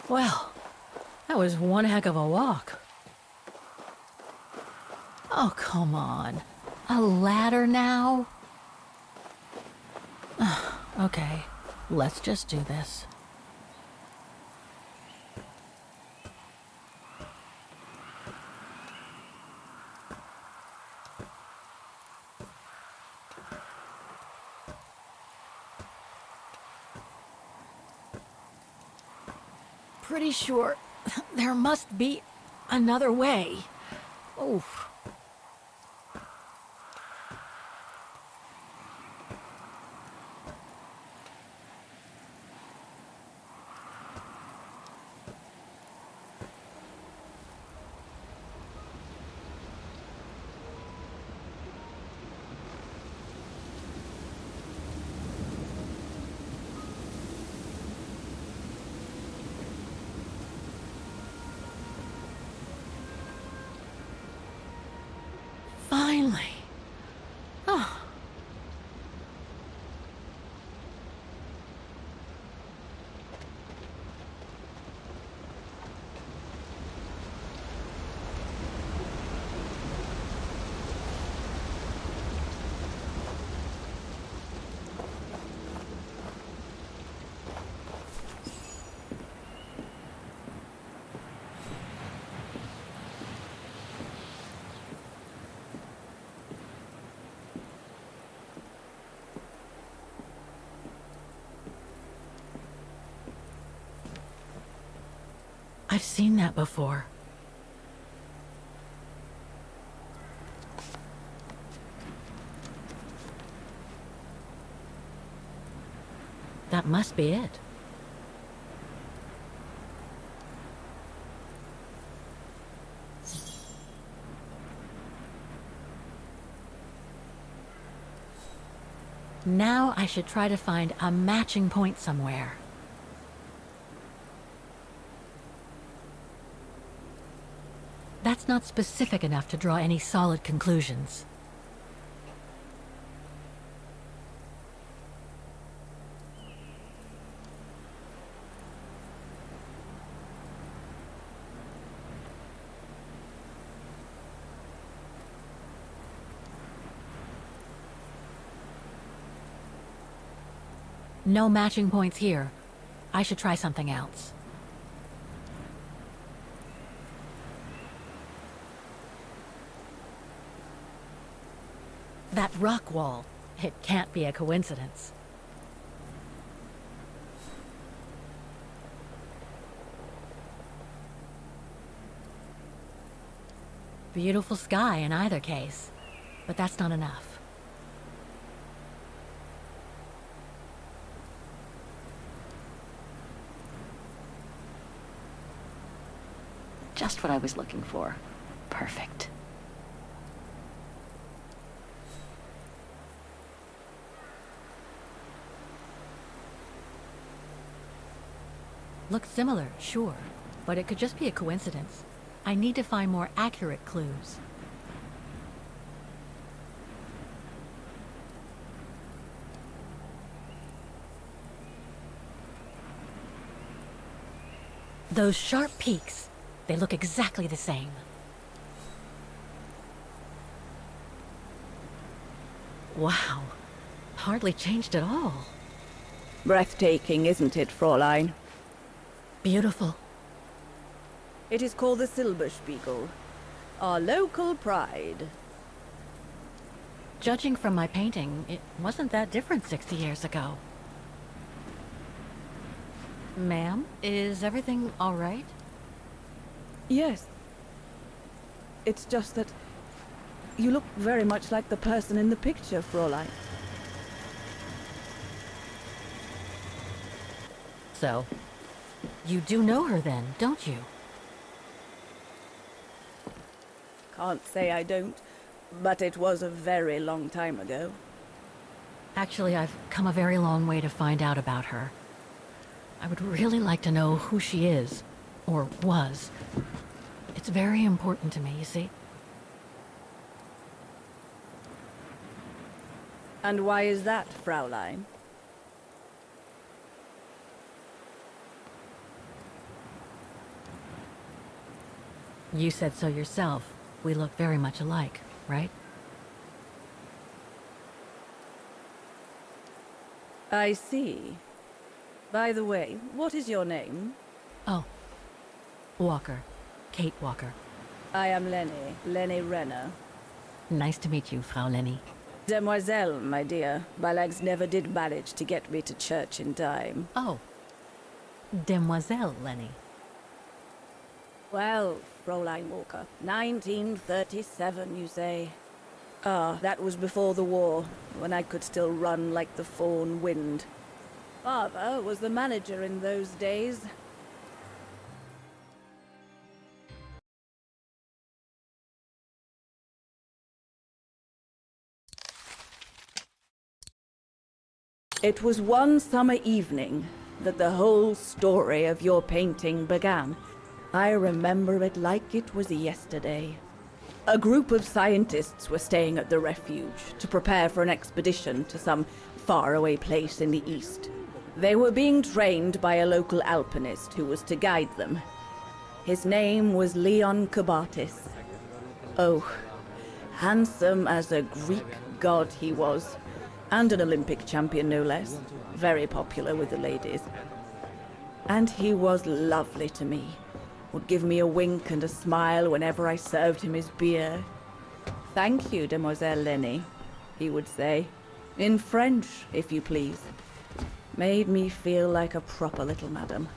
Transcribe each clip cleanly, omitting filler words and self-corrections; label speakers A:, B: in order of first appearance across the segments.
A: Well, that was one heck of a walk. Oh, come on. A ladder now? Okay, let's just do this. Pretty sure there must be another way. Oof. Finally. Oh. I've seen that before. That must be it. Now I should try to find a matching point somewhere. That's not specific enough to draw any solid conclusions. No matching points here. I should try something else. That rock wall. It can't be a coincidence. Beautiful sky in either case, but that's not enough.
B: Just what I was looking for. Perfect.
A: Looks similar, sure, but it could just be a coincidence. I need to find more accurate clues. Those sharp peaks, they look exactly the same. Wow, hardly changed at all.
C: Breathtaking, isn't it, Fräulein?
A: Beautiful.
C: It is called the Silberspiegel, our local pride.
A: Judging from my painting, it wasn't that different 60 years ago. Ma'am, is everything all right?
C: Yes. It's just that you look very much like the person in the picture, Fräulein.
A: So, you do know her then, don't you?
C: Can't say I don't, but it was a very long time ago.
A: Actually, I've come a very long way to find out about her. I would really like to know who she is, or was. It's very important to me, you see?
C: And why is that, Fräulein?
A: You said so yourself. We look very much alike, right?
C: I see. By the way, what is your name?
A: Oh, Walker. Kate Walker.
C: I am Lenny Renner.
A: Nice to meet you, Frau Lenny.
C: Demoiselle, my dear. My legs never did manage to get me to church in time.
A: Oh, Demoiselle Lenny.
C: Well, Fräulein Walker, 1937, you say? Ah, that was before the war, when I could still run like the fawn wind. Father was the manager in those days. It was one summer evening that the whole story of your painting began. I remember it like it was yesterday. A group of scientists were staying at the refuge to prepare for an expedition to some faraway place in the east. They were being trained by a local alpinist who was to guide them. His name was Leon Kubatis. Oh, handsome as a Greek god he was, and an Olympic champion no less, very popular with the ladies. And he was lovely to me. Would give me a wink and a smile whenever I served him his beer. "Thank you, Demoiselle Lenny," he would say. In French, if you please. Made me feel like a proper little madam.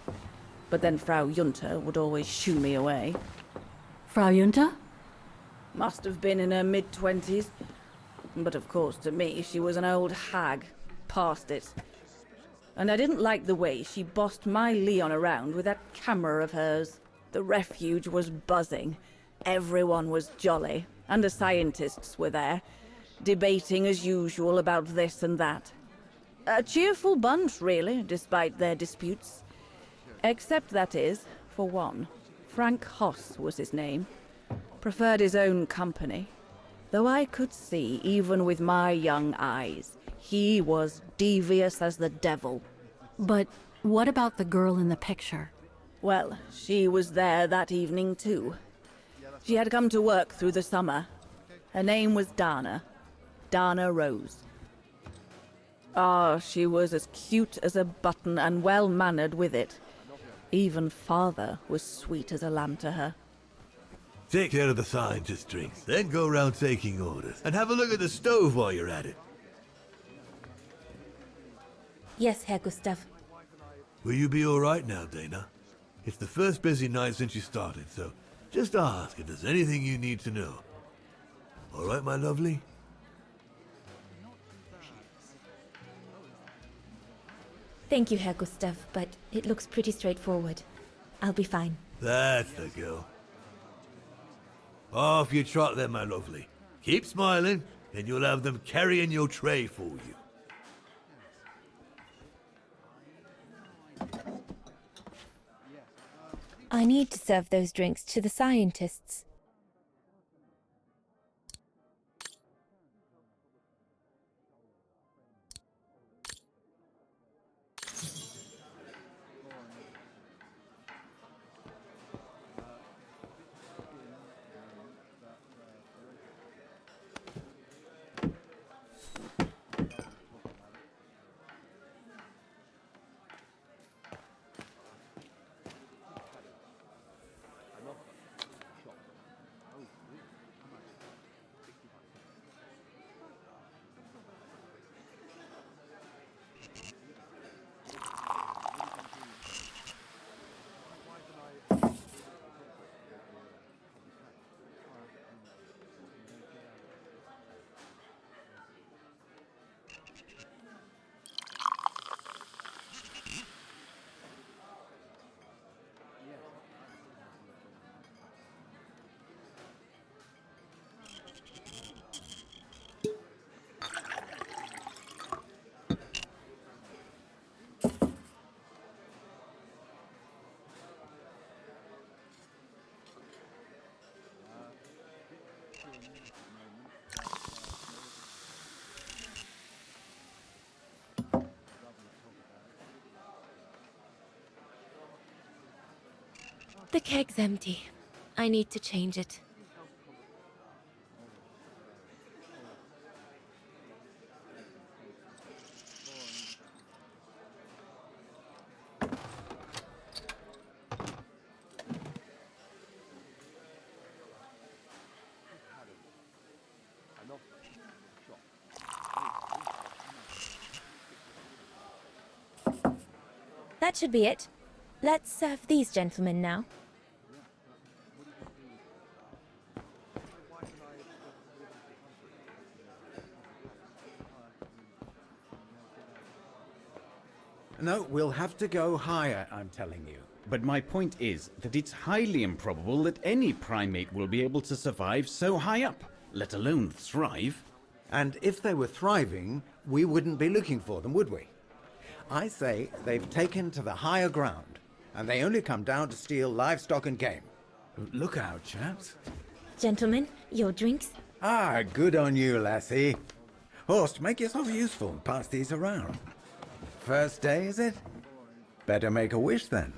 C: But then Frau Junta would always shoo me away.
A: Frau Junta?
C: Must have been in her mid-20s. But of course, to me, she was an old hag. Past it. And I didn't like the way she bossed my Leon around with that camera of hers. The refuge was buzzing. Everyone was jolly. And the scientists were there, debating as usual about this and that. A cheerful bunch, really, despite their disputes. Except, that is, for one. Frank Hoss was his name. Preferred his own company. Though I could see, even with my young eyes, he was devious as the devil.
A: But what about the girl in the picture?
C: Well, she was there that evening too. She had come to work through the summer. Her name was Dana Roze. Ah, she was as cute as a button and well-mannered with it. Even father was sweet as a lamb to her.
D: Take care of the scientist drinks, then go round taking orders. And have a look at the stove while you're at it.
E: Yes, Herr Gustav.
D: Will you be all right now, Dana? It's the first busy night since you started, so just ask if there's anything you need to know. All right, my lovely?
E: Thank you, Herr Gustav, but it looks pretty straightforward. I'll be fine.
D: That's the girl. Off you trot then, my lovely. Keep smiling, and you'll have them carrying your tray for you.
E: I need to serve those drinks to the scientists. The keg's empty. I need to change it. That should be it. Let's serve these gentlemen now.
F: No, we'll have to go higher, I'm telling you. But my point is that it's highly improbable that any primate will be able to survive so high up, let alone thrive.
G: And if they were thriving, we wouldn't be looking for them, would we? I say they've taken to the higher ground, and they only come down to steal livestock and game.
F: Look out, chaps.
E: Gentlemen, your drinks?
G: Ah, good on you, lassie. Horst, make yourself useful and pass these around. First day, is it? Better make a wish then.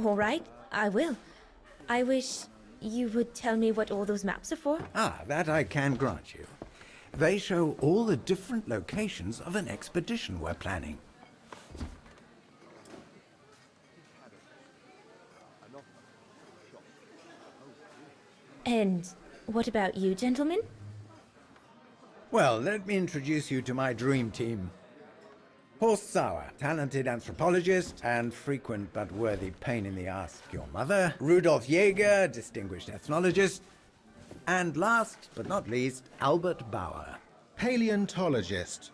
E: All right, I will. I wish you would tell me what all those maps are for.
G: Ah, that I can grant you. They show all the different locations of an expedition we're planning.
E: And what about you, gentlemen?
G: Well, let me introduce you to my dream team. Horst Sauer, talented anthropologist and frequent but worthy pain in the ass your mother. Rudolf Jäger, distinguished ethnologist. And last but not least, Albert Bauer,
H: Paleontologist.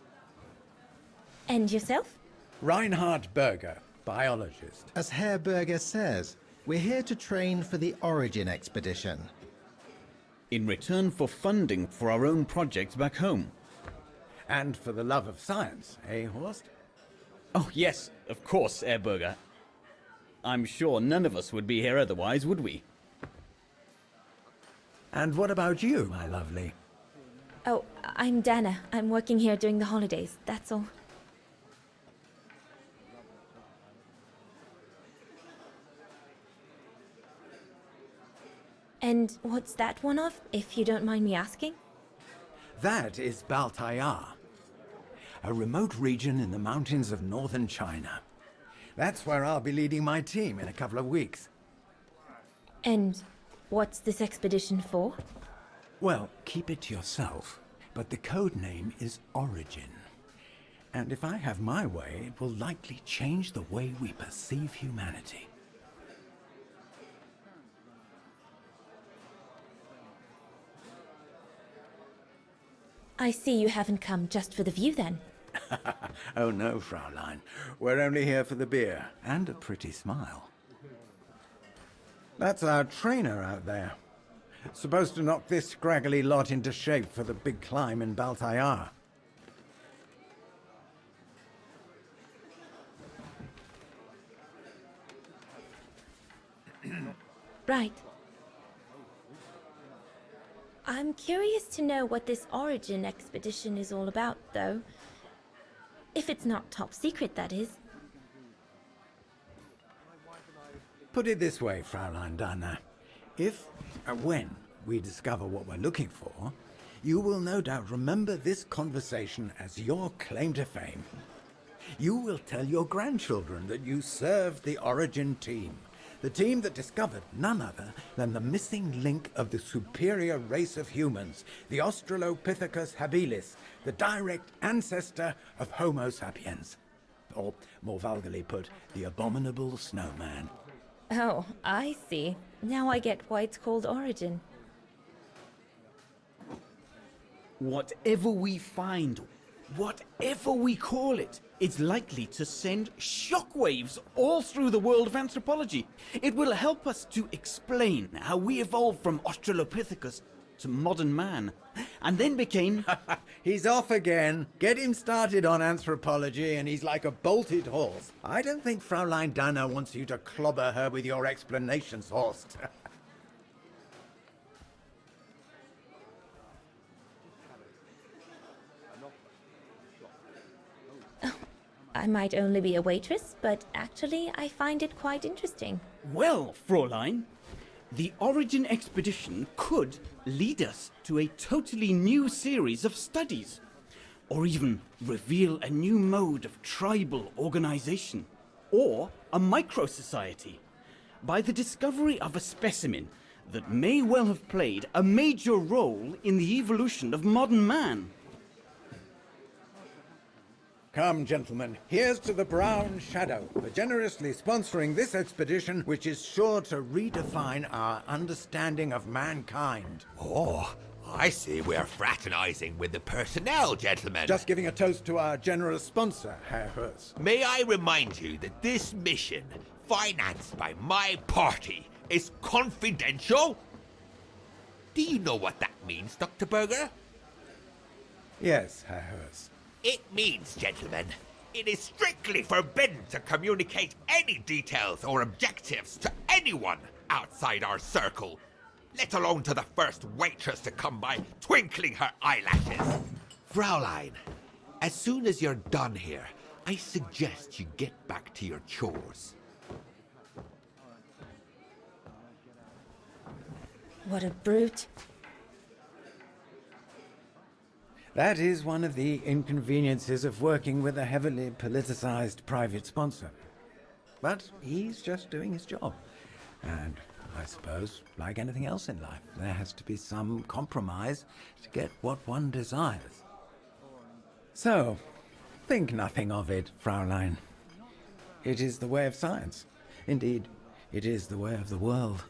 E: And yourself?
G: Reinhard Berger, biologist.
H: As Herr Berger says, we're here to train for the Origin expedition.
F: In return for funding for our own projects back home.
G: And for the love of science, eh, Horst?
F: Oh, yes, of course, Herr Berger. I'm sure none of us would be here otherwise, would we?
G: And what about you, my lovely?
E: Oh, I'm Dana. I'm working here during the holidays, that's all. And what's that one of, if you don't mind me asking?
G: That is Baltayar, a remote region in the mountains of northern China. That's where I'll be leading my team in a couple of weeks.
E: And what's this expedition for?
G: Well, keep it to yourself, but the code name is Origin. And if I have my way, it will likely change the way we perceive humanity.
E: I see you haven't come just for the view then.
G: Oh no, Fraulein. We're only here for the beer and a pretty smile. That's our trainer out there. Supposed to knock this scraggly lot into shape for the big climb in Baltayar.
E: Right. I'm curious to know what this Origin expedition is all about, though. If it's not top secret, that is.
G: Put it this way, Fraulein Dana. If, when, we discover what we're looking for, you will no doubt remember this conversation as your claim to fame. You will tell your grandchildren that you served the Origin team, the team that discovered none other than the missing link of the superior race of humans, the Australopithecus habilis, the direct ancestor of Homo sapiens. Or, more vulgarly put, the abominable snowman.
E: Oh, I see. Now I get why it's called Origin.
F: Whatever we find, whatever we call it, it's likely to send shockwaves all through the world of anthropology. It will help us to explain how we evolved from Australopithecus to modern man, and then became...
G: He's off again. Get him started on anthropology and he's like a bolted horse. I don't think Fraulein Dana wants you to clobber her with your explanations, Horst.
E: I might only be a waitress, but actually I find it quite interesting.
F: Well, Fräulein, The Origin expedition could lead us to a totally new series of studies, or even reveal a new mode of tribal organization, or a micro-society, by the discovery of a specimen that may well have played a major role in the evolution of modern man.
G: Come, gentlemen, here's to the Brown Shadow for generously sponsoring this expedition, which is sure to redefine our understanding of mankind.
I: Oh, I see we're fraternizing with the personnel, gentlemen.
G: Just giving a toast to our generous sponsor, Herr Hers.
I: May I remind you that this mission, financed by my party, is confidential? Do you know what that means, Dr. Berger?
G: Yes, Herr Hers.
I: It means, gentlemen, it is strictly forbidden to communicate any details or objectives to anyone outside our circle, let alone to the first waitress to come by twinkling her eyelashes. Fraulein, as soon as you're done here, I suggest you get back to your chores.
E: What a brute.
G: That is one of the inconveniences of working with a heavily politicized private sponsor. But he's just doing his job. And I suppose, like anything else in life, there has to be some compromise to get what one desires. So, think nothing of it, Fraulein. It is the way of science. Indeed, it is the way of the world.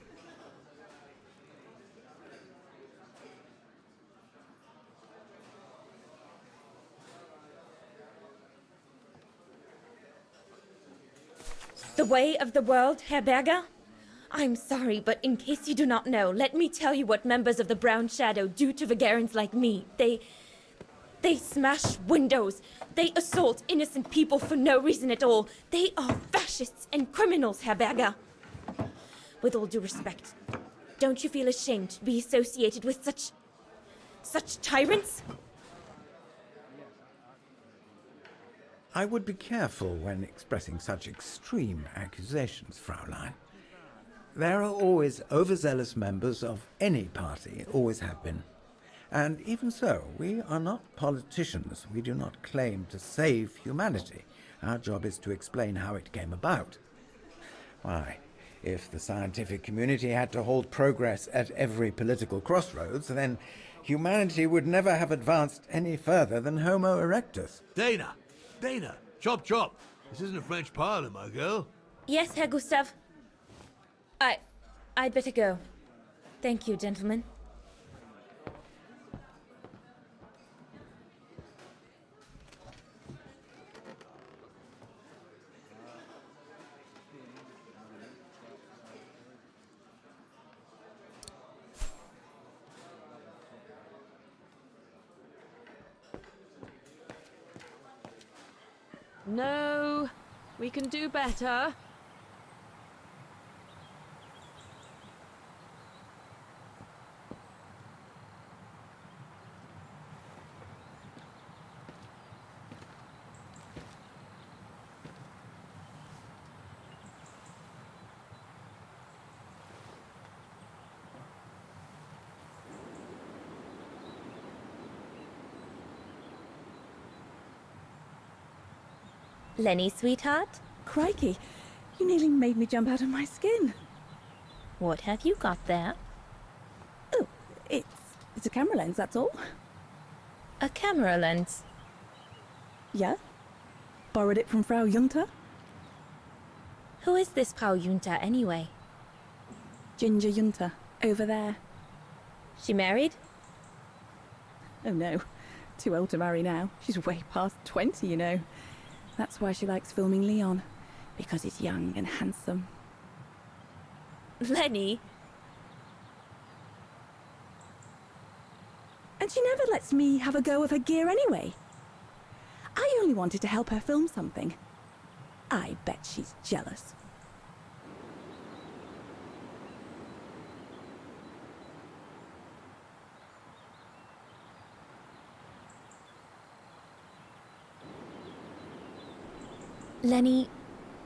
E: The way of the world, Herr Berger? I'm sorry, but in case you do not know, let me tell you what members of the Brown Shadow do to Vagarans like me. They smash windows. They assault innocent people for no reason at all. They are fascists and criminals, Herr Berger. With all due respect, don't you feel ashamed to be associated with such tyrants?
G: I would be careful when expressing such extreme accusations, Fraulein. There are always overzealous members of any party, always have been. And even so, we are not politicians. We do not claim to save humanity. Our job is to explain how it came about. Why, if the scientific community had to halt progress at every political crossroads, then humanity would never have advanced any further than Homo erectus.
D: Dana! Dana! Chop chop! This isn't a French parlor, my girl.
E: Yes, Herr Gustav. I'd better go. Thank you, gentlemen.
J: No, we can do better.
E: Lenny, sweetheart,
C: Crikey, you nearly made me jump out of my skin.
E: what have you got there?
C: Oh, it's a camera lens, that's all.
E: A camera lens.
C: Yeah? Borrowed it from Frau Junta?
E: Who is this Frau Junta, anyway?
C: Ginger Junta, over there.
E: She married?
C: Oh no, too old to marry now. She's way past 20, you know. That's why she likes filming Leon, because he's young and handsome.
E: Lenny?
C: And she never lets me have a go of her gear anyway. I only wanted to help her film something. I bet she's jealous.
E: Lenny,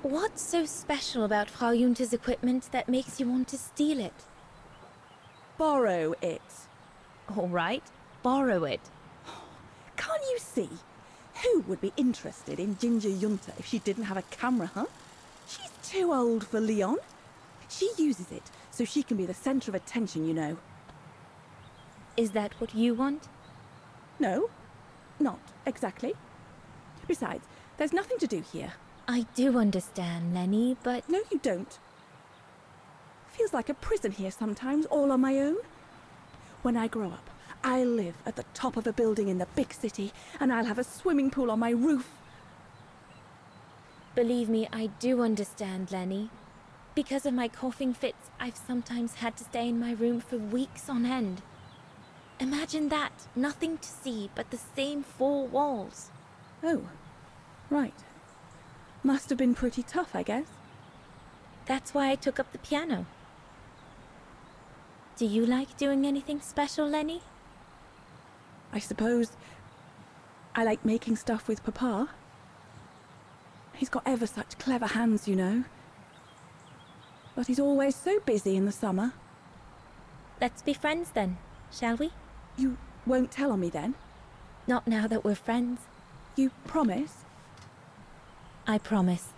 E: what's so special about Frau Junta's equipment that makes you want to steal it?
C: borrow it.
E: All right, borrow it.
C: Can't you see? Who would be interested in Ginger Junta if she didn't have a camera, huh? She's too old for Leon. She uses it so she can be the center of attention, you know.
E: Is that what you want?
C: No, not exactly. Besides, there's nothing to do here.
E: I do understand, Lenny, but...
C: No, you don't. Feels like a prison here sometimes, all on my own. When I grow up, I'll live at the top of a building in the big city, and I'll have a swimming pool on my roof.
E: Believe me, I do understand, Lenny. Because of my coughing fits, I've sometimes had to stay in my room for weeks on end. Imagine that, nothing to see but the same four walls.
C: Oh, right. Must have been pretty tough, I guess.
E: That's why I took up the piano. Do you like doing anything special, Lenny?
C: I suppose I like making stuff with Papa. He's got ever such clever hands, you know. But he's always so busy in the summer.
E: Let's be friends then, shall we?
C: You won't tell on me then?
E: Not now that we're friends.
C: You promise?
E: I promise.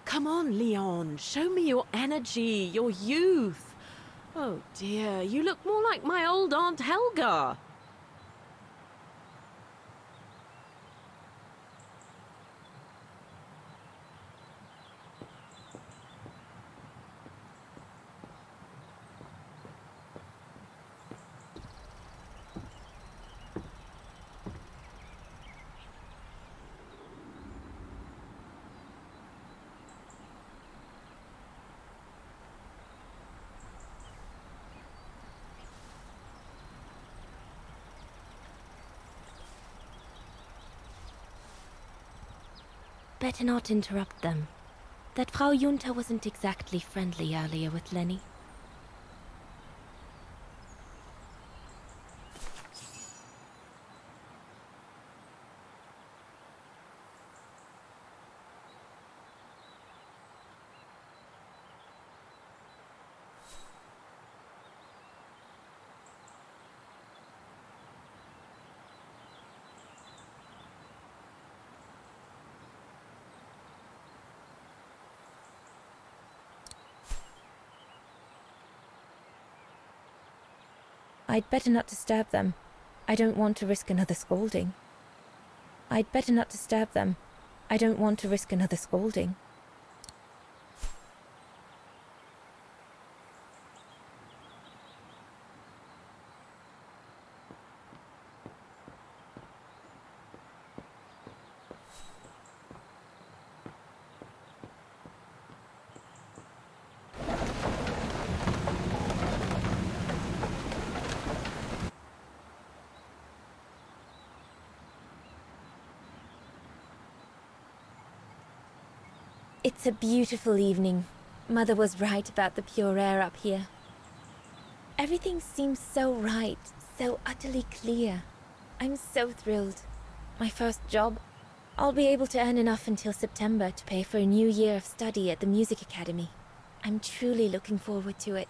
J: Come on, Leon. Show me your energy, your youth. Oh dear, you look more like my old Aunt Helga.
E: Better not interrupt them. That Frau Junta wasn't exactly friendly earlier with Lenny. I'd better not disturb them. I don't want to risk another scolding. I'd better not disturb them. I don't want to risk another scolding. It's a beautiful evening. Mother was right about the pure air up here. Everything seems so right, so utterly clear. I'm so thrilled. My first job. I'll be able to earn enough until September to pay for a new year of study at the music academy. I'm truly looking forward to it.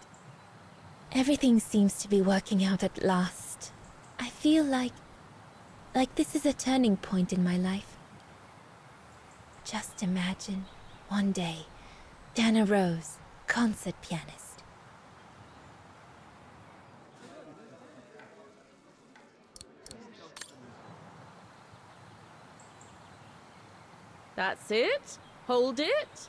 E: Everything seems to be working out at last. I feel like this is a turning point in my life. Just imagine. One day, Dana Roze, concert pianist.
J: That's it. Hold it.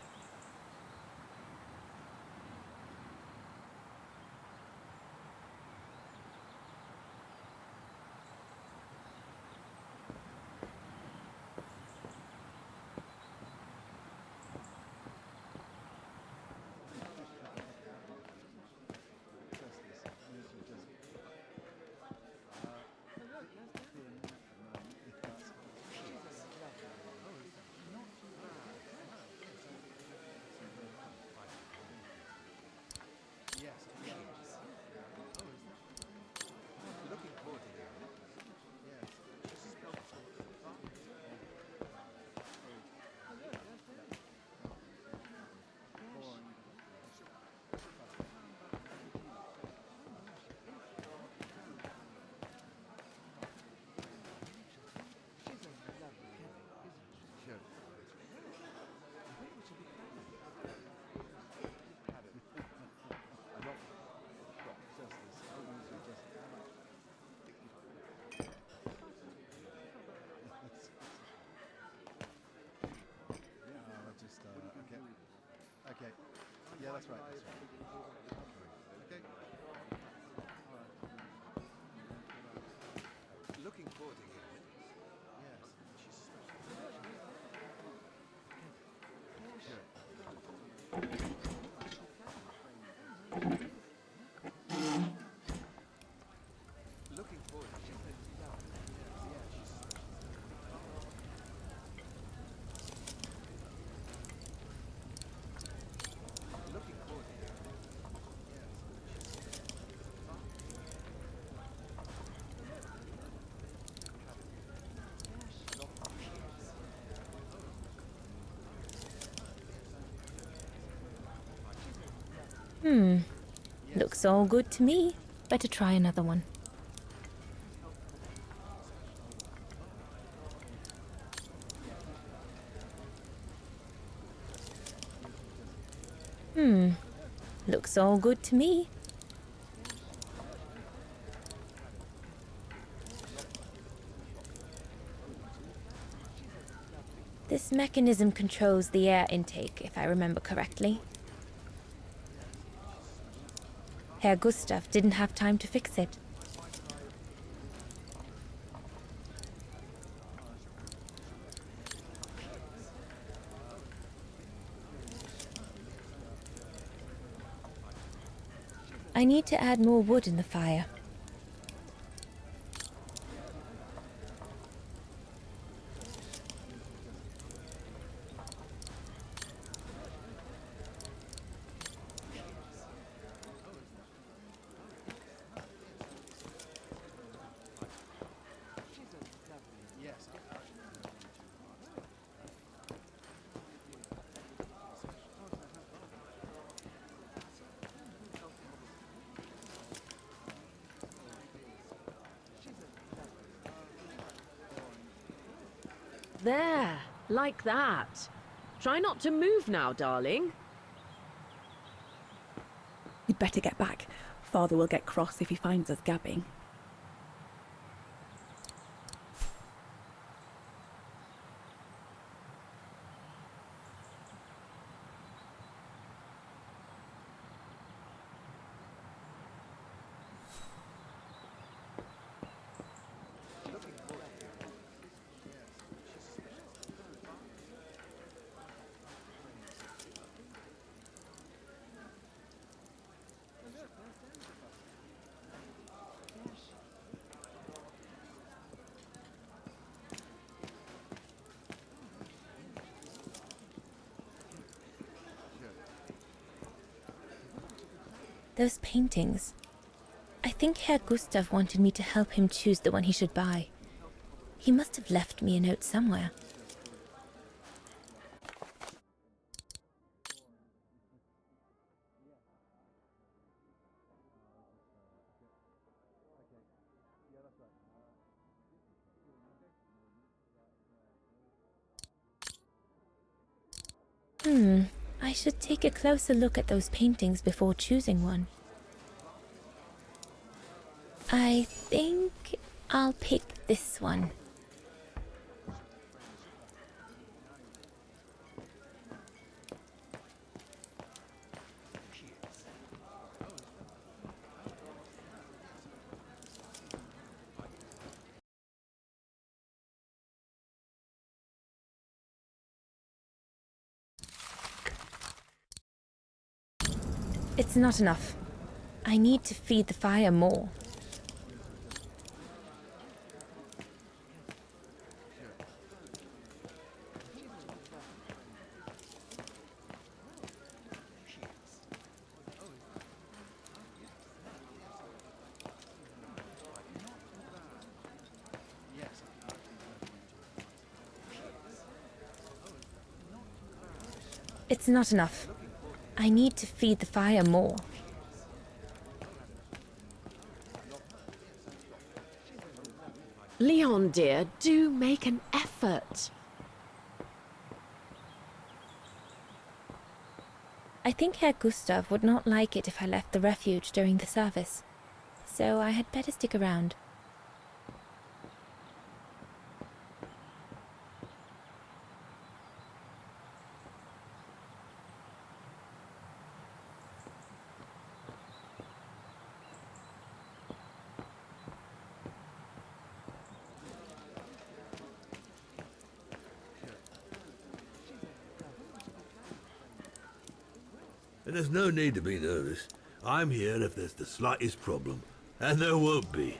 E: Looks all good to me. Better try another one. Looks all good to me. This mechanism controls the air intake, if I remember correctly. Herr Gustav didn't have time to fix it. I need to add more wood in the fire.
J: There, like that. Try not to move now, darling.
C: We'd better get back. Father will get cross if he finds us gabbing.
E: Those paintings. I think Herr Gustav wanted me to help him choose the one he should buy. He must have left me a note somewhere. I should take a closer look at those paintings before choosing one. I think I'll pick this one. It's not enough. I need to feed the fire more. It's not enough. I need to feed the fire more.
J: Leon, dear, do make an effort.
E: I think Herr Gustav would not like it if I left the refuge during the service, so I had better stick around.
D: And there's no need to be nervous. I'm here if there's the slightest problem. And there won't be.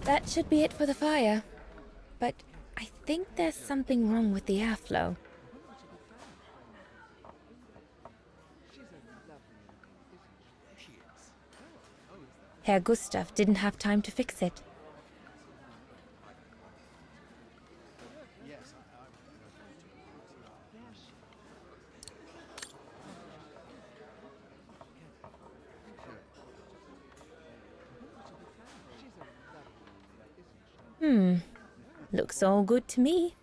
E: That should be it for the fire. But I think there's something wrong with the airflow. Herr Gustav didn't have time to fix it. Looks all good to me.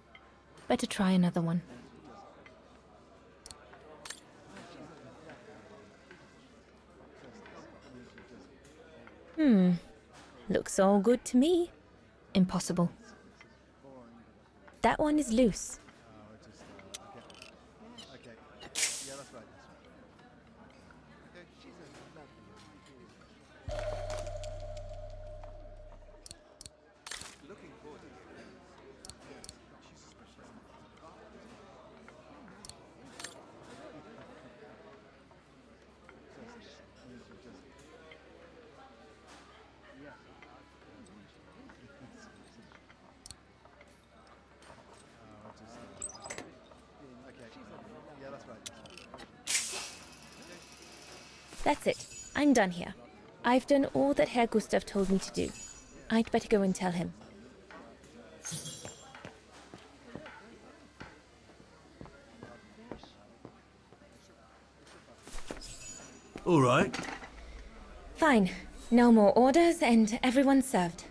E: Better try another one. Looks all good to me. Impossible. That one is loose. That's it. I'm done here. I've done all that Herr Gustav told me to do. I'd better go and tell him.
D: All right.
E: Fine. No more orders and everyone's served.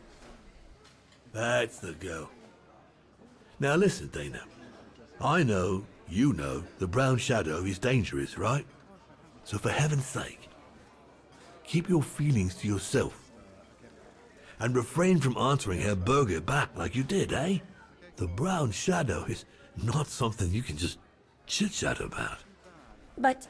D: That's the go. Now listen, Dana. I know, you know, the brown shadow is dangerous, right? So for heaven's sake, keep your feelings to yourself. And refrain from answering Herr Berger back like you did, eh? The brown shadow is not something you can just chit-chat about.
E: But...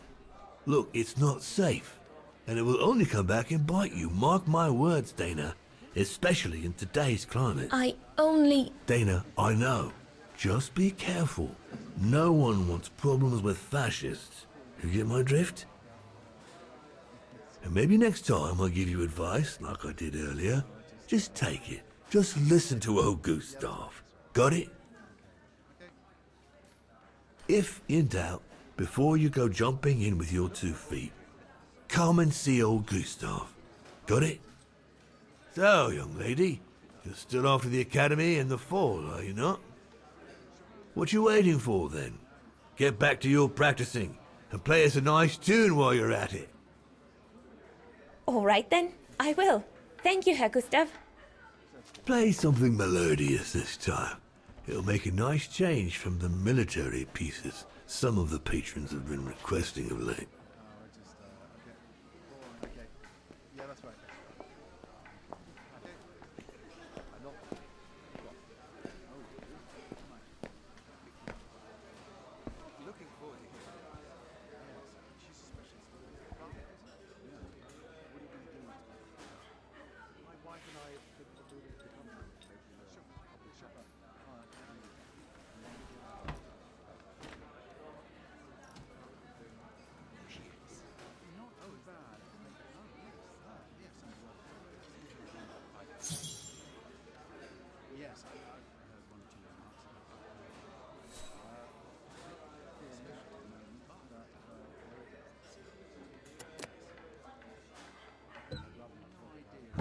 D: Look, it's not safe. And it will only come back and bite you. Mark my words, Dana. Especially in today's climate.
E: I only...
D: Dana, I know. Just be careful. No one wants problems with fascists. You get my drift? And maybe next time I give you advice, like I did earlier, just take it. Just listen to old Gustav. Got it? If in doubt, before you go jumping in with your 2 feet, come and see old Gustav. Got it? So, young lady, you're still off to the academy in the fall, are you not? What you waiting for, then? Get back to your practicing and play us a nice tune while you're at it.
E: All right then, I will. Thank you, Herr Gustav.
D: Play something melodious this time. It'll make a nice change from the military pieces some of the patrons have been requesting of late.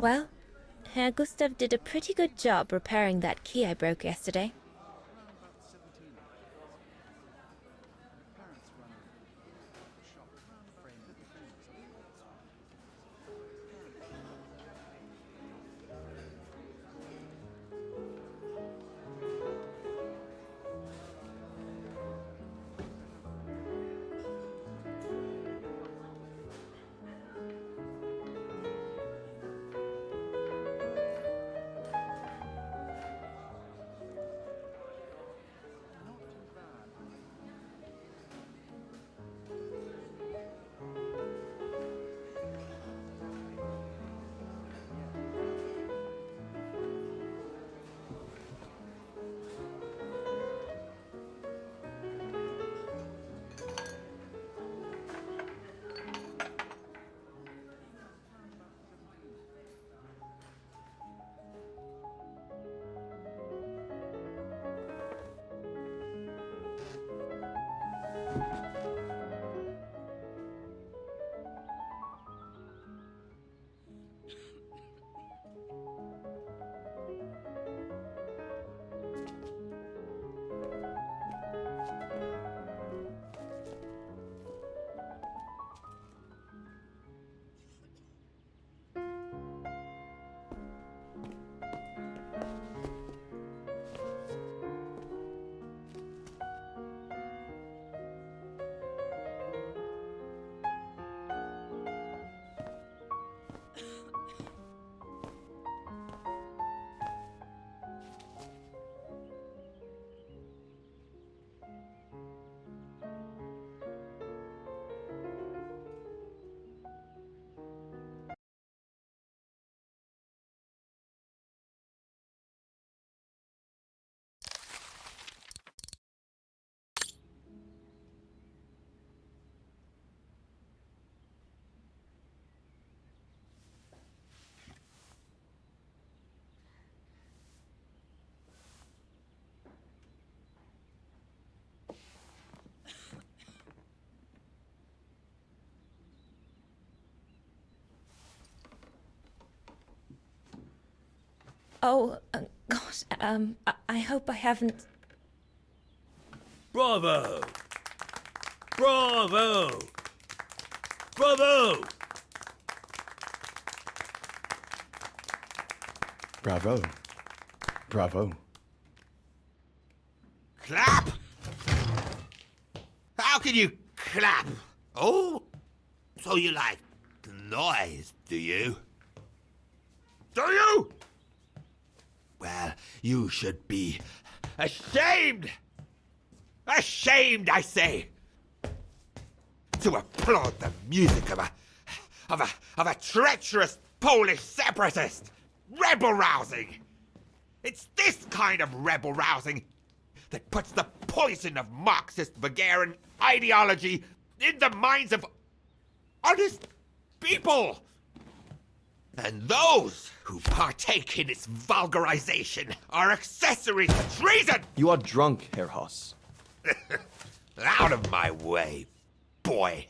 E: Well, Herr Gustav did a pretty good job repairing that key I broke yesterday. Oh, gosh, I hope I haven't...
D: Bravo! Bravo! Bravo!
K: Bravo. Bravo.
I: Clap? How can you clap? Oh, so you like noise, do you? Do you? Well, you should be ashamed! Ashamed, I say! To applaud the music of a treacherous Polish separatist! Rebel-rousing! It's this kind of rebel-rousing that puts the poison of Marxist Vaghen ideology in the minds of honest people! And those who partake in its vulgarization are accessories to treason!
K: You are drunk, Herr Haas.
I: Out of my way, boy.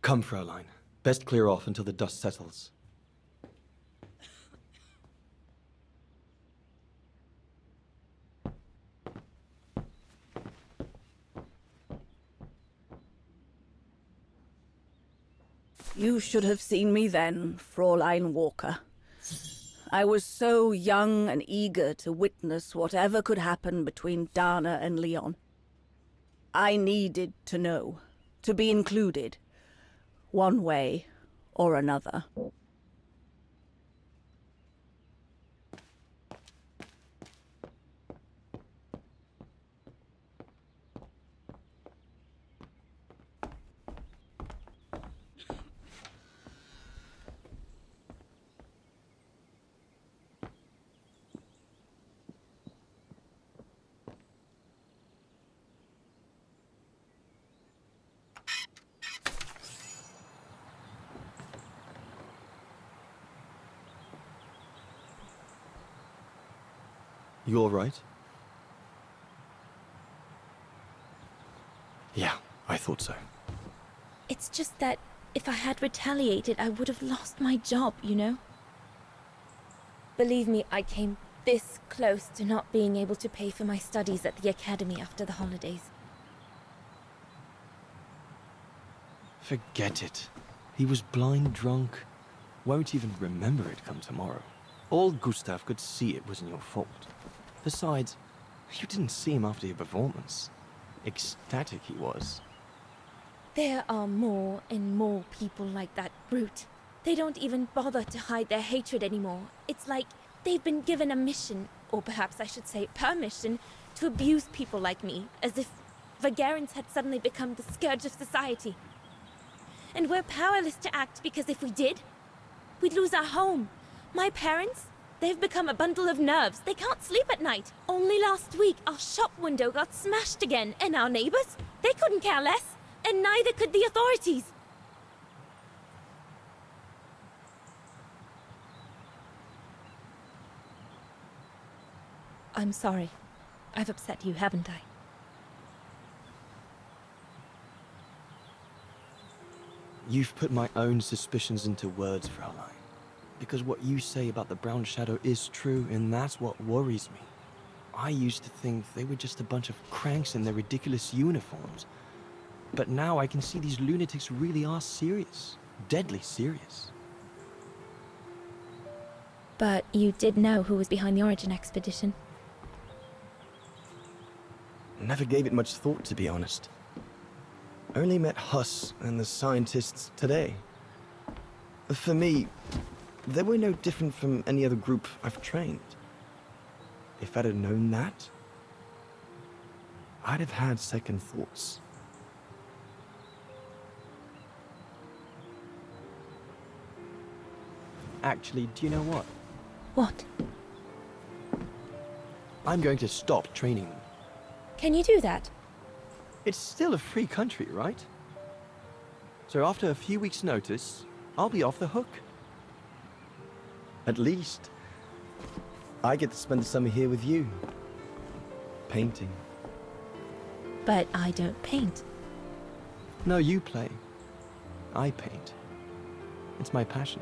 K: Come, Fraulein. Best clear off until the dust settles.
C: You should have seen me then, Fräulein Walker. I was so young and eager to witness whatever could happen between Dana and Leon. I needed to know, to be included, one way or another.
K: You all right? Yeah, I thought so.
E: It's just that if I had retaliated, I would have lost my job, you know? Believe me, I came this close to not being able to pay for my studies at the academy after the holidays.
K: Forget it. He was blind drunk. Won't even remember it come tomorrow. Old Gustav could see it wasn't your fault. Besides, you didn't see him after your performance. Ecstatic he was.
E: There are more and more people like that brute. They don't even bother to hide their hatred anymore. It's like they've been given a mission, or perhaps I should say permission, to abuse people like me, as if Vagerans had suddenly become the scourge of society. And we're powerless to act because if we did, we'd lose our home. My parents, they've become a bundle of nerves. They can't sleep at night. Only last week, our shop window got smashed again, and our neighbors, they couldn't care less, and neither could the authorities. I'm sorry. I've upset you, haven't I?
K: You've put my own suspicions into words, Fraulein. Because what you say about the Brown Shadow is true, and that's what worries me. I used to think they were just a bunch of cranks in their ridiculous uniforms. But now I can see these lunatics really are serious. Deadly serious.
E: But you did know who was behind the Origin expedition.
K: Never gave it much thought, to be honest. Only met Huss and the scientists today. For me, they were no different from any other group I've trained. If I'd have known that, I'd have had second thoughts. Actually, do you know what?
E: What?
K: I'm going to stop training them.
E: Can you do that?
K: It's still a free country, right? So after a few weeks' notice, I'll be off the hook. At least, I get to spend the summer here with you. Painting.
E: But I don't paint.
K: No, you play. I paint. It's my passion.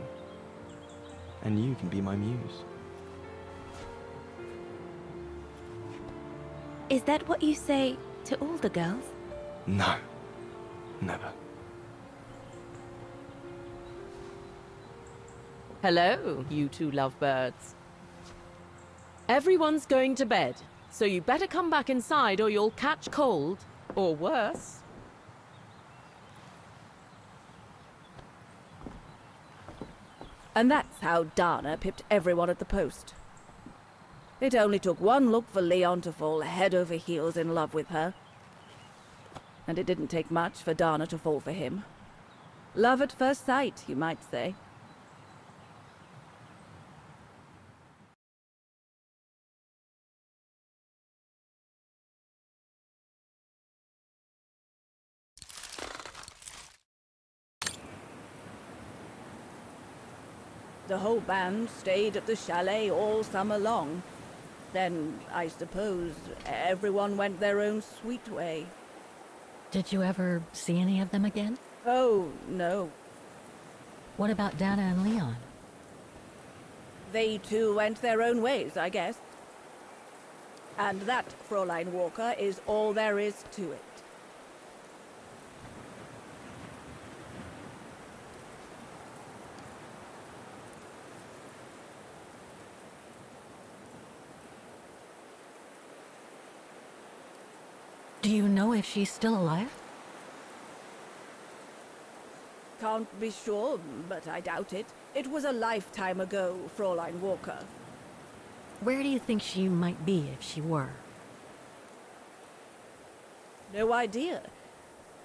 K: And you can be my muse.
E: Is that what you say to all the girls?
K: No. Never.
J: Hello, you two lovebirds. Everyone's going to bed, so you better come back inside or you'll catch cold, or worse.
C: And that's how Dana pipped everyone at the post. It only took one look for Leon to fall head over heels in love with her. And it didn't take much for Dana to fall for him. Love at first sight, you might say. The whole band stayed at the chalet all summer long. Then, I suppose, everyone went their own sweet way.
A: Did you ever see any of them again?
C: Oh, no.
A: What about Dana and Leon?
C: They too went their own ways, I guess. And that, Fräulein Walker, is all there is to it.
A: Do you know if she's still alive?
C: Can't be sure, but I doubt it. It was a lifetime ago, Fräulein Walker.
A: Where do you think she might be if she were?
C: No idea.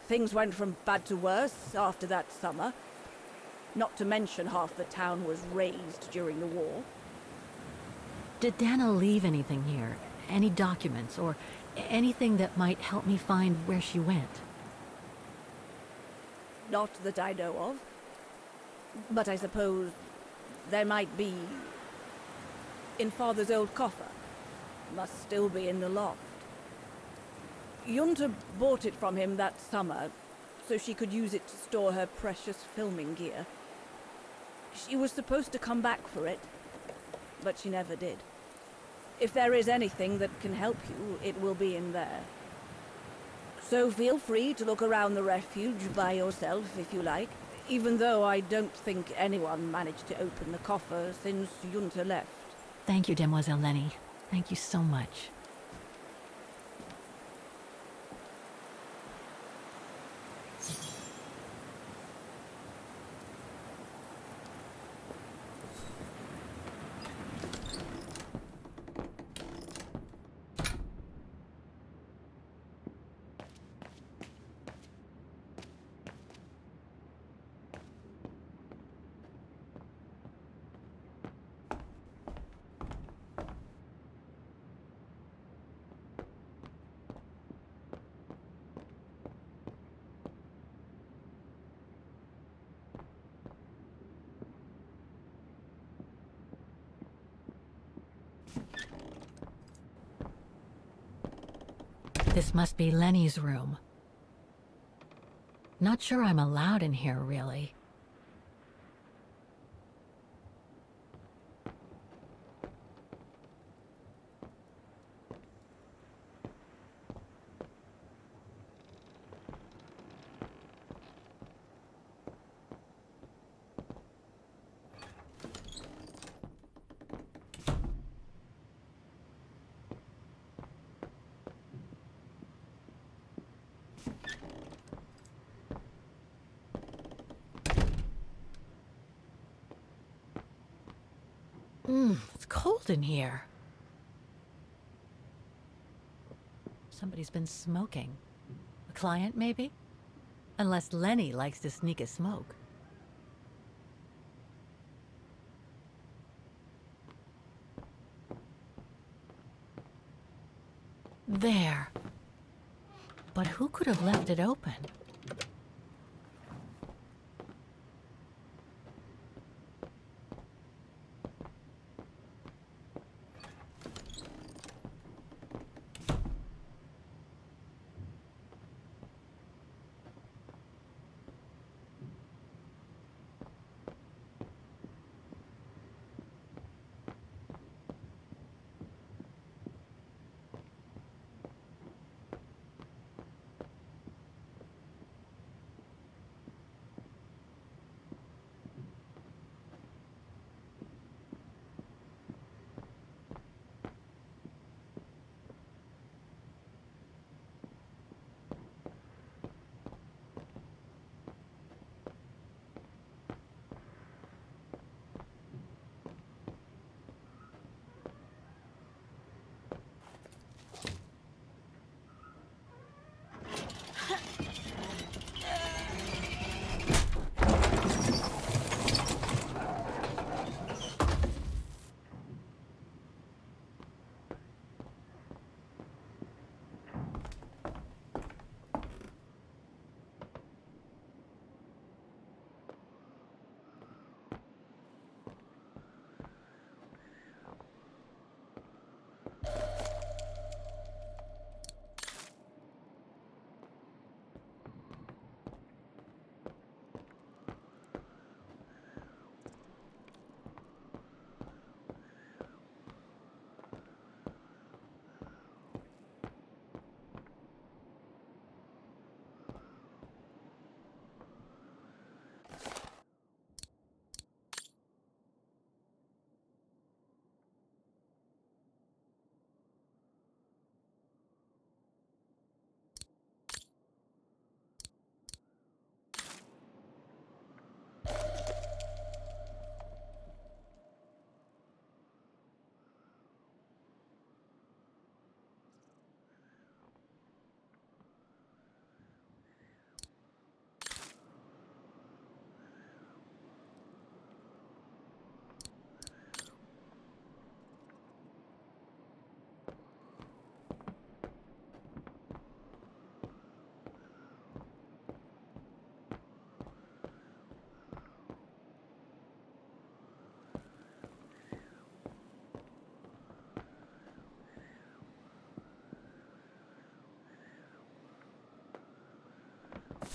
C: Things went from bad to worse after that summer. Not to mention half the town was razed during the war.
A: Did Dana leave anything here? Any documents or anything that might help me find where she went?
C: Not that I know of. But I suppose there might be in Father's old coffer. Must still be in the loft. Junta bought it from him that summer, so she could use it to store her precious filming gear. She was supposed to come back for it, but she never did. If there is anything that can help you, it will be in there. So feel free to look around the refuge by yourself if you like, even though I don't think anyone managed to open the coffer since Junta left.
A: Thank you, Demoiselle Lenny. Thank you so much. This must be Lenny's room. Not sure I'm allowed in here, really. It's cold in here. Somebody's been smoking. A client, maybe? Unless Lenny likes to sneak a smoke. There. But who could have left it open?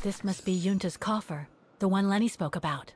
A: This must be Junta's coffer, the one Lenny spoke about.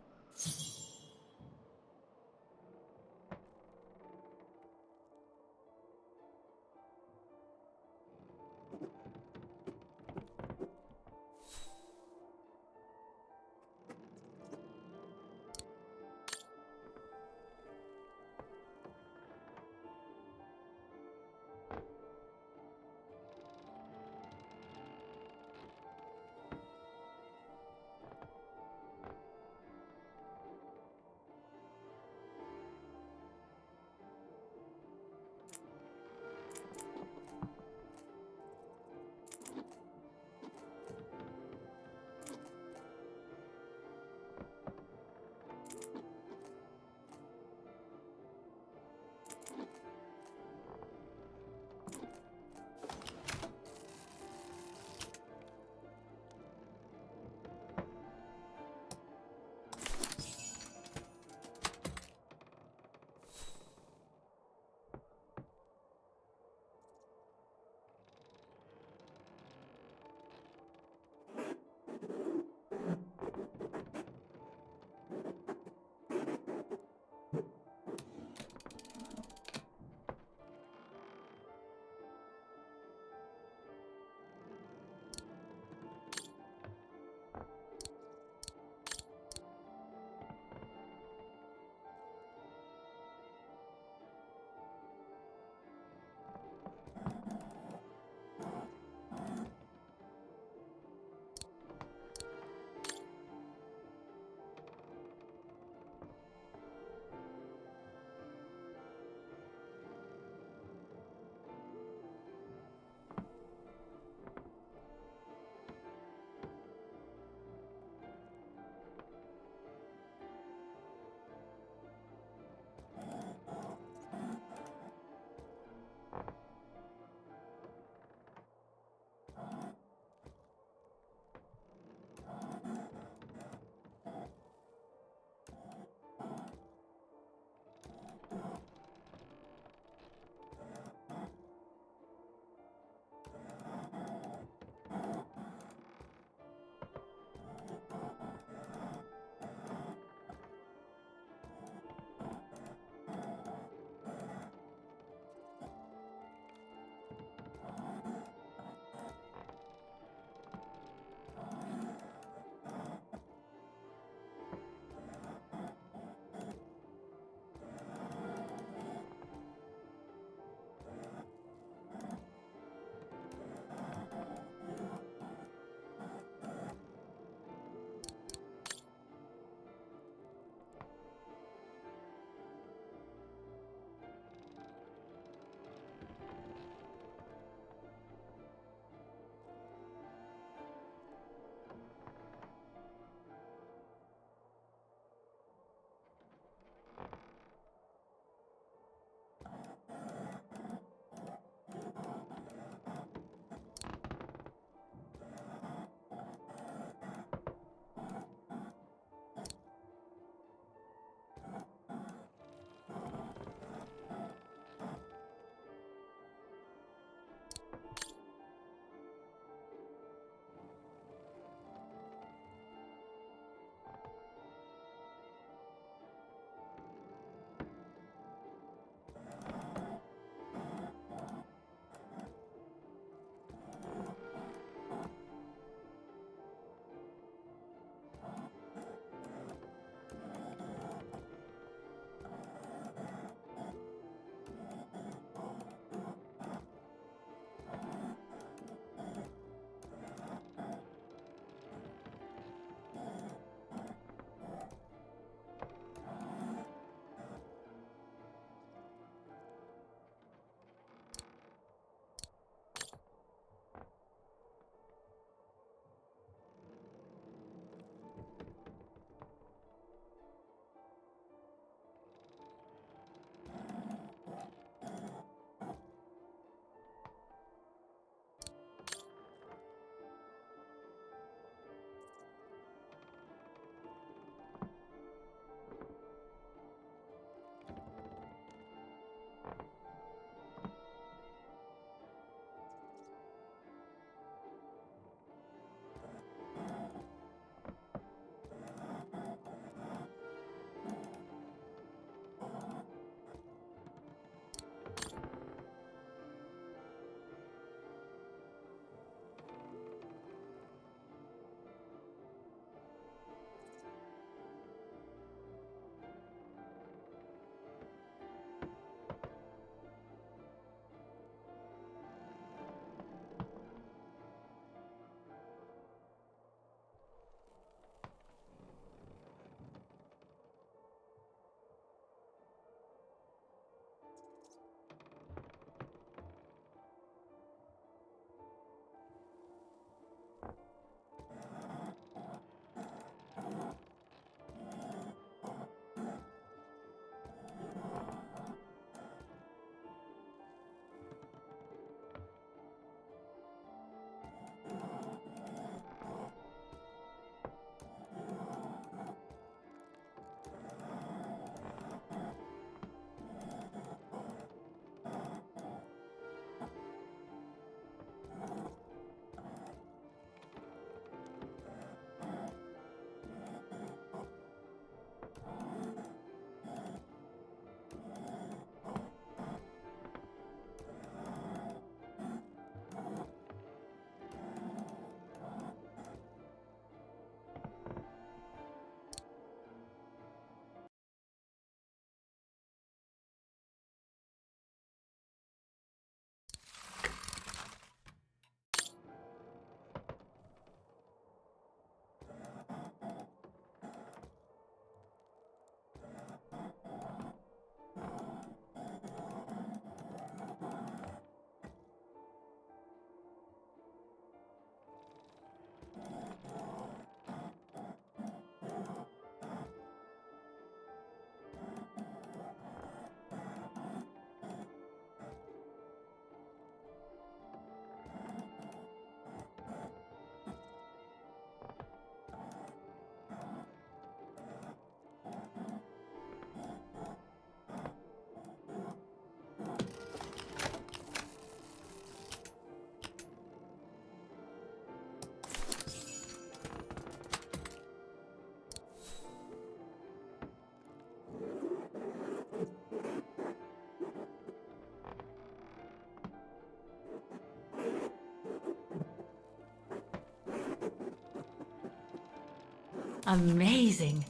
A: Amazing.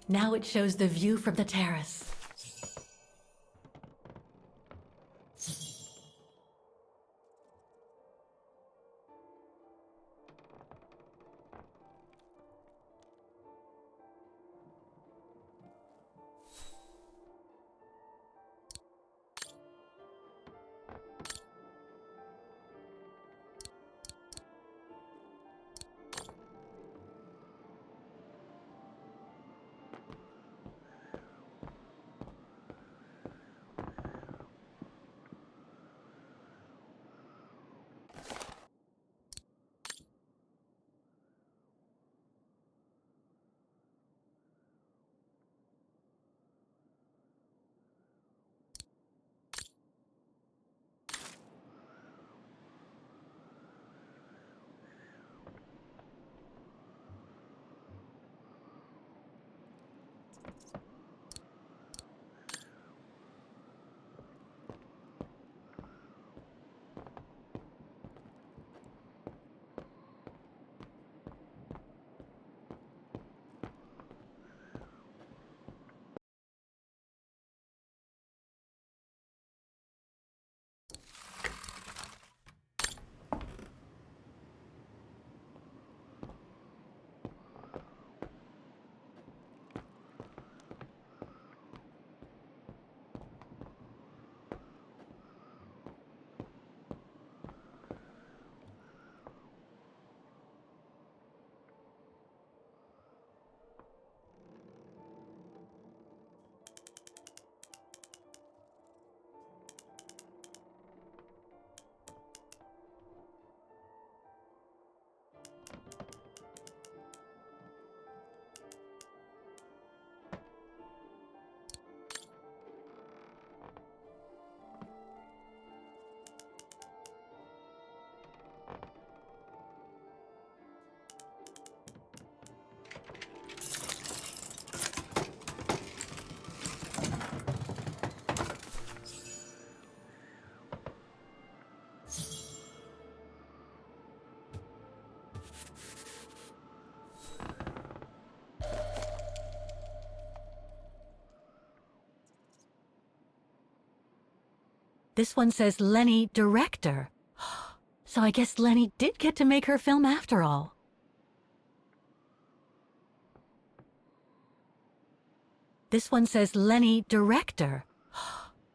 A: Now it shows the view from the terrace. This one says Lenny, director. So I guess Lenny did get to make her film after all. This one says Lenny, director.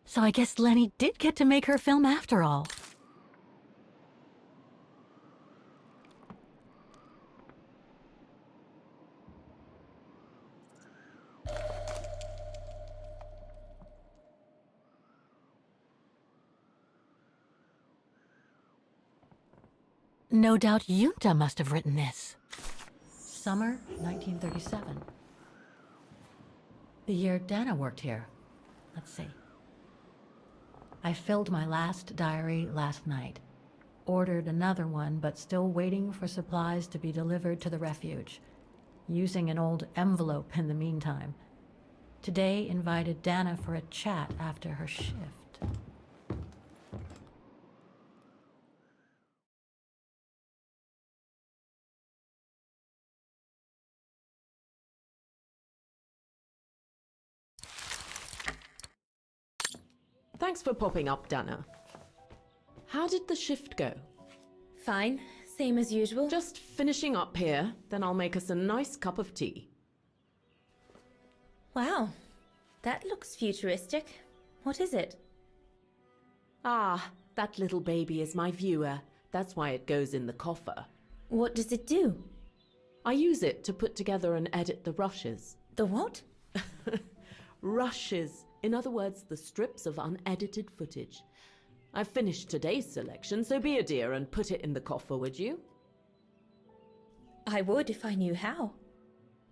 A: So I guess Lenny did get to make her film after all. No doubt Junta must have written this. Summer 1937. The year Dana worked here. Let's see. I filled my last diary last night. Ordered another one, but still waiting for supplies to be delivered to the refuge. Using an old envelope in the meantime. Today invited Dana for a chat after her shift.
J: Thanks for popping up, Dana. How did the shift go?
E: Fine, same as usual.
J: Just finishing up here, then I'll make us a nice cup of tea.
E: Wow, that looks futuristic. What is it?
J: Ah, that little baby is my viewer. That's why it goes in the coffer.
E: What does it do?
J: I use it to put together and edit the rushes.
E: The what?
J: Rushes. In other words, the strips of unedited footage. I've finished today's selection, so be a dear and put it in the coffer, would you?
E: I would if I knew how.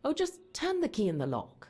J: Oh, just turn the key in the lock.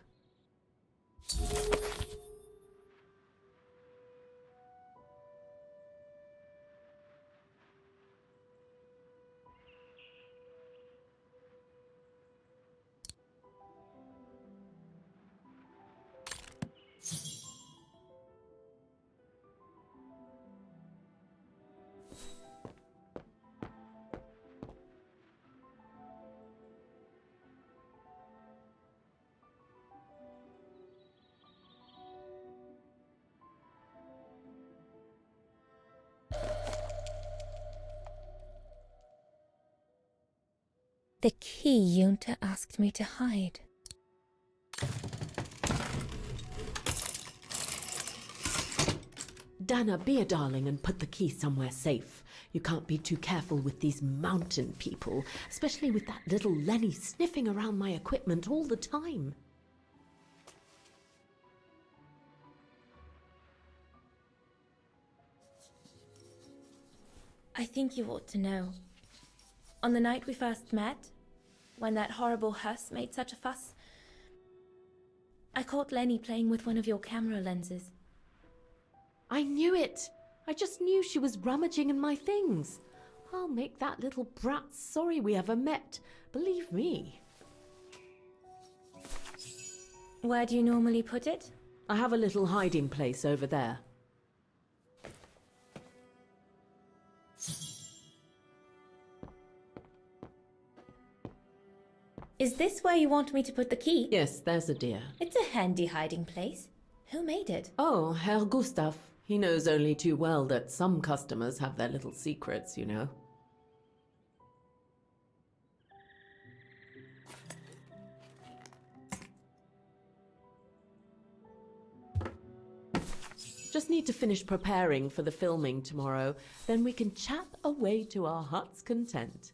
E: The key Junta asked me to hide.
J: Dana, be a darling and put the key somewhere safe. You can't be too careful with these mountain people, especially with that little Lenny sniffing around my equipment all the time.
E: I think you ought to know. On the night we first met, when that horrible Huss made such a fuss, I caught Lenny playing with one of your camera lenses.
J: I knew it! I just knew she was rummaging in my things. I'll make that little brat sorry we ever met. Believe me.
E: Where do you normally put it?
J: I have a little hiding place over there.
E: Is this where you want me to put the key?
J: Yes, there's a dear.
E: It's a handy hiding place. Who made it?
J: Oh, Herr Gustav. He knows only too well that some customers have their little secrets, you know. Just need to finish preparing for the filming tomorrow, then we can chat away to our heart's content.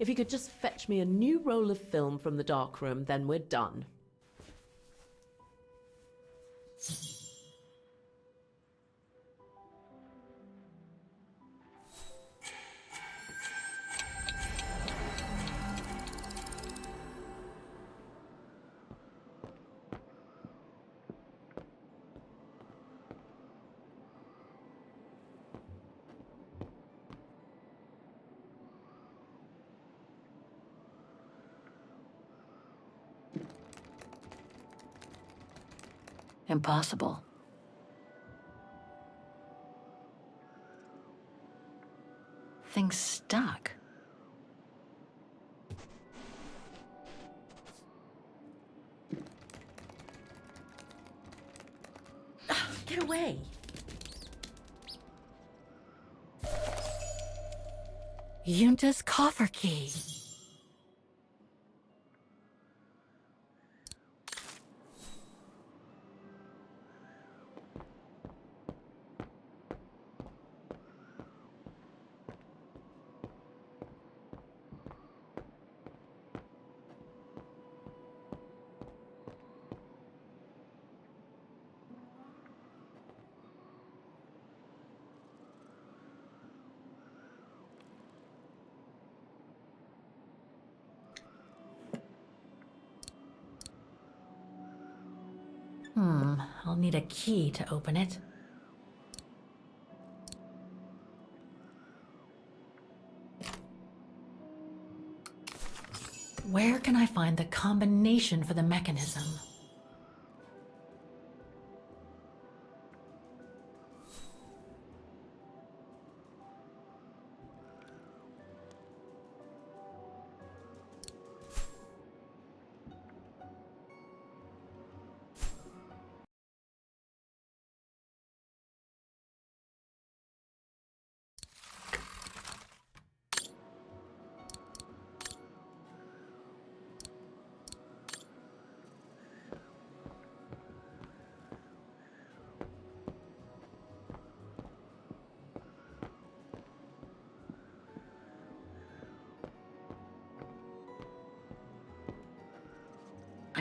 J: If you could just fetch me a new roll of film from the darkroom, then we're done.
B: Impossible. Things stuck.
J: Get away!
A: Junta's coffer key. I'll need a key to open it. Where can I find the combination for the mechanism?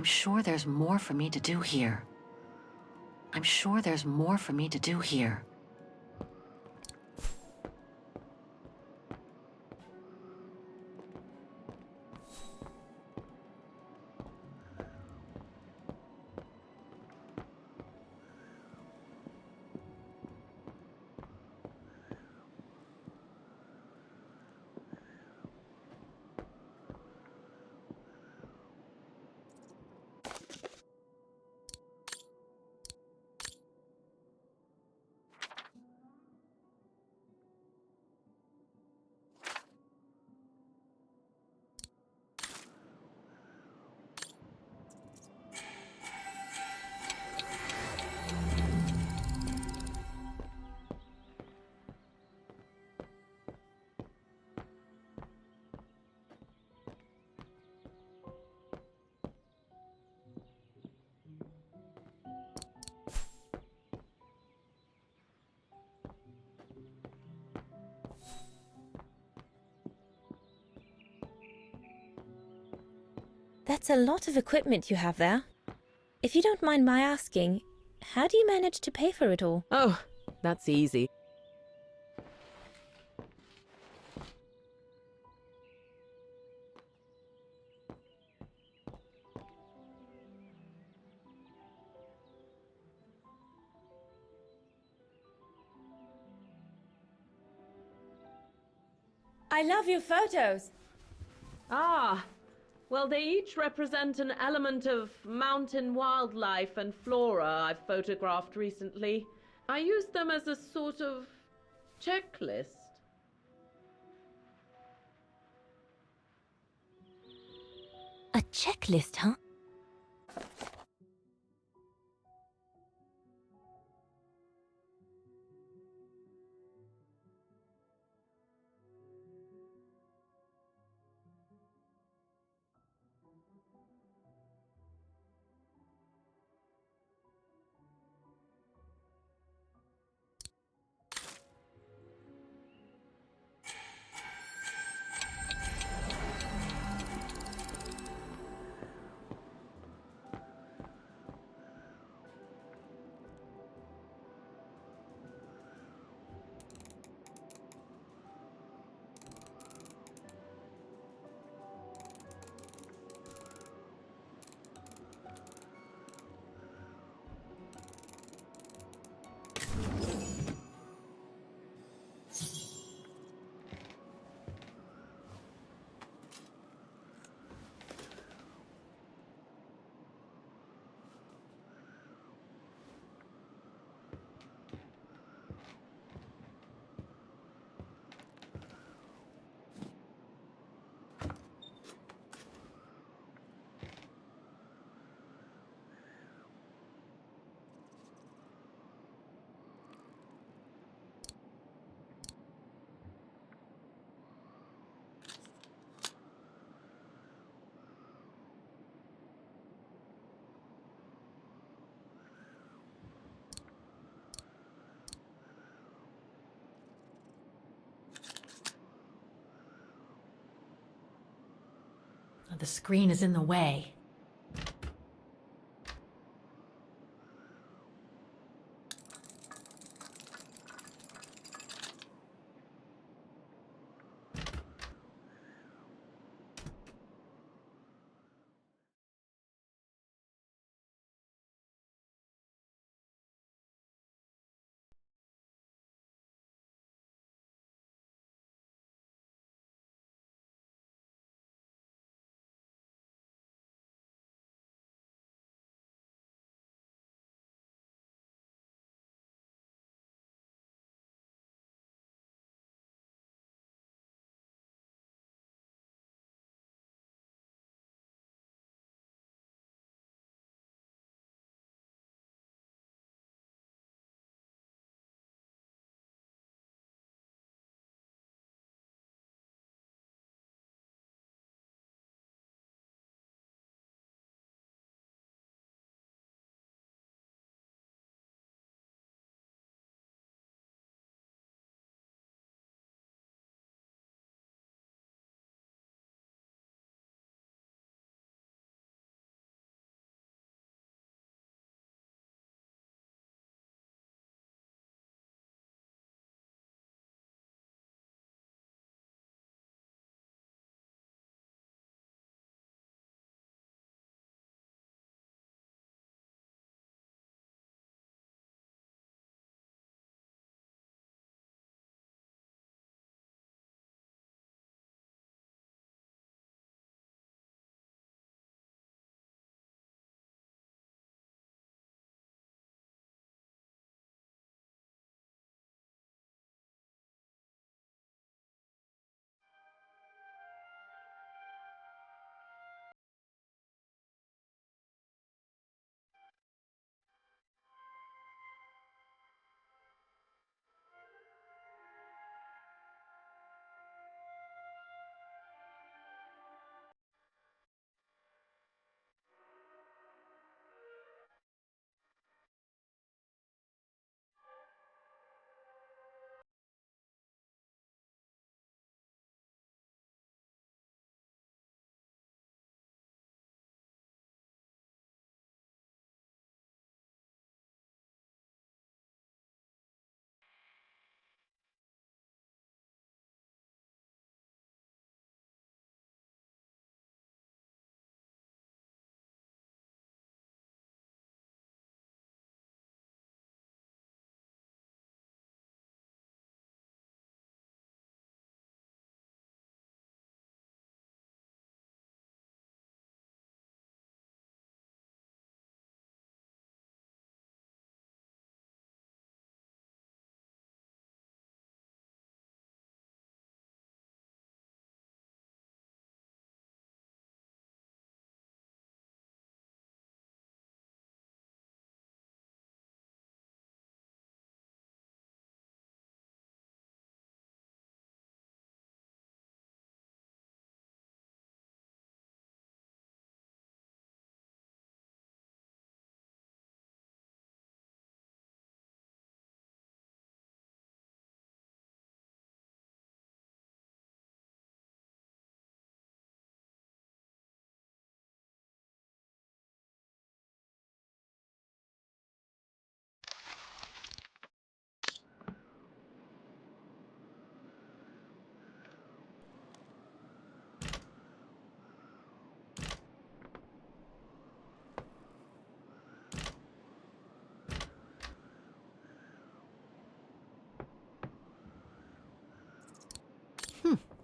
B: I'm sure there's more for me to do here. I'm sure there's more for me to do here.
E: That's a lot of equipment you have there. If you don't mind my asking, how do you manage to pay for it all?
J: Oh, that's easy.
E: I love your photos.
J: Ah, well, they each represent an element of mountain wildlife and flora I've photographed recently. I use them as a sort of checklist.
E: A checklist, huh?
A: The screen is in the way.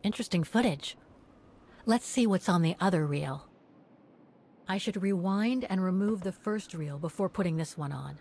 A: interesting footage. Let's see what's on the other reel. I should rewind and remove the first reel before putting this one on.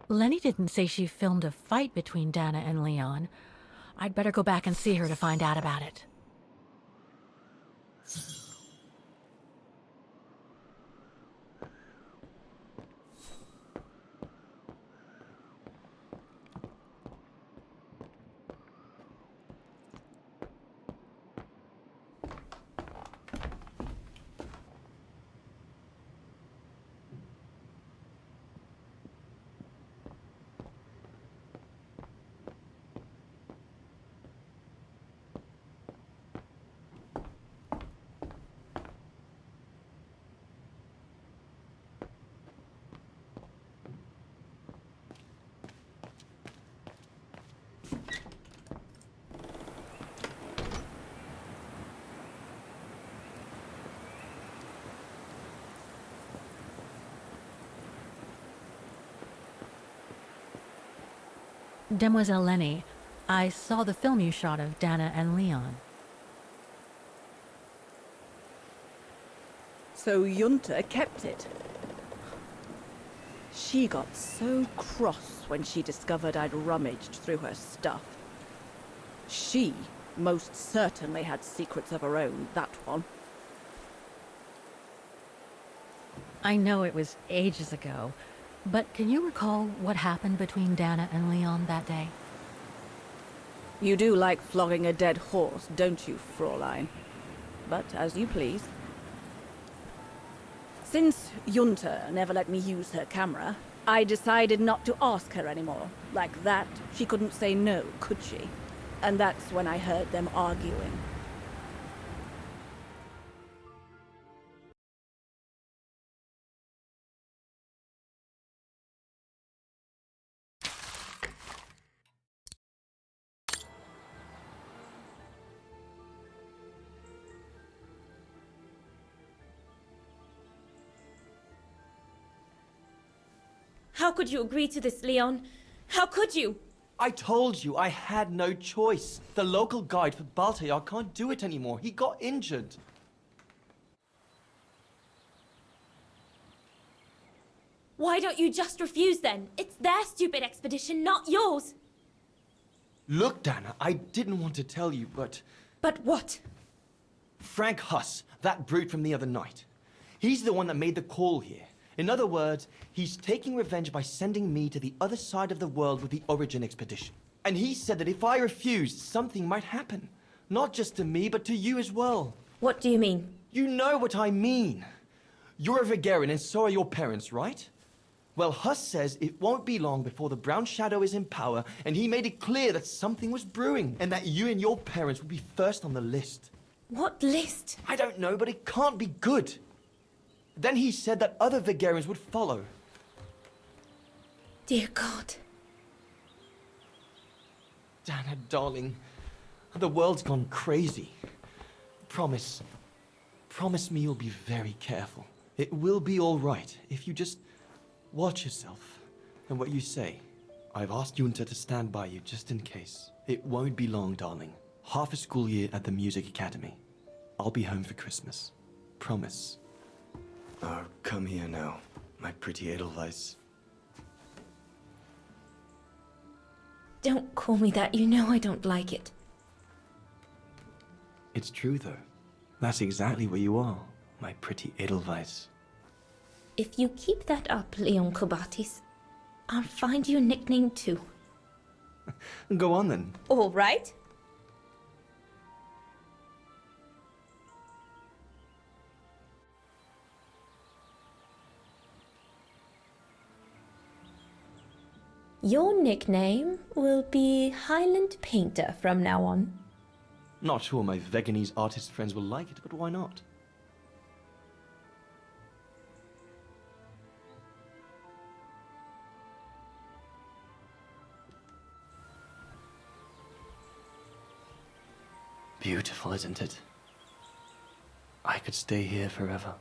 A: Lenny didn't say she filmed a fight between Dana and Leon. I'd better go back and see her to find out about it. Demoiselle Lenny, I saw the film you shot of Dana and Leon.
C: So Junta kept it. She got so cross when she discovered I'd rummaged through her stuff. She most certainly had secrets of her own, that one.
A: I know it was ages ago, but can you recall what happened between Dana and Leon that day?
C: You do like flogging a dead horse, don't you, Fräulein? But as you please. Since Junta never let me use her camera, I decided not to ask her anymore. Like that, she couldn't say no, could she? And that's when I heard them arguing.
E: How could you agree to this, Leon? How could you?
K: I told you I had no choice. The local guide for Baltayar can't do it anymore. He got injured.
E: Why don't you just refuse then? It's their stupid expedition, not yours.
K: Look, Dana, I didn't want to tell you, but...
E: But what?
K: Frank Huss, that brute from the other night. He's the one that made the call here. In other words, he's taking revenge by sending me to the other side of the world with the Origin expedition. And he said that if I refused, something might happen. Not just to me, but to you as well.
E: What do you mean?
K: You know what I mean. You're a Vaghen and so are your parents, right? Well, Huss says it won't be long before the Brown Shadow is in power, and he made it clear that something was brewing, and that you and your parents would be first on the list.
E: What list?
K: I don't know, but it can't be good. Then he said that other Vaghens would follow.
E: Dear God.
K: Dana, darling, the world's gone crazy. Promise me you'll be very careful. It will be all right if you just watch yourself and what you say. I've asked Junta to stand by you just in case. It won't be long, darling. Half a school year at the music academy. I'll be home for Christmas. Promise. Oh, come here now, my pretty Edelweiss.
E: Don't call me that. You know I don't like it.
K: It's true, though. That's exactly what you are, my pretty Edelweiss.
E: If you keep that up, Leon Kobatis, I'll find you a nickname too.
K: Go on, then.
E: All right. Your nickname will be Highland Painter from now on.
K: Not sure my Vaghenese artist friends will like it, but why not? Beautiful, isn't it? I could stay here forever.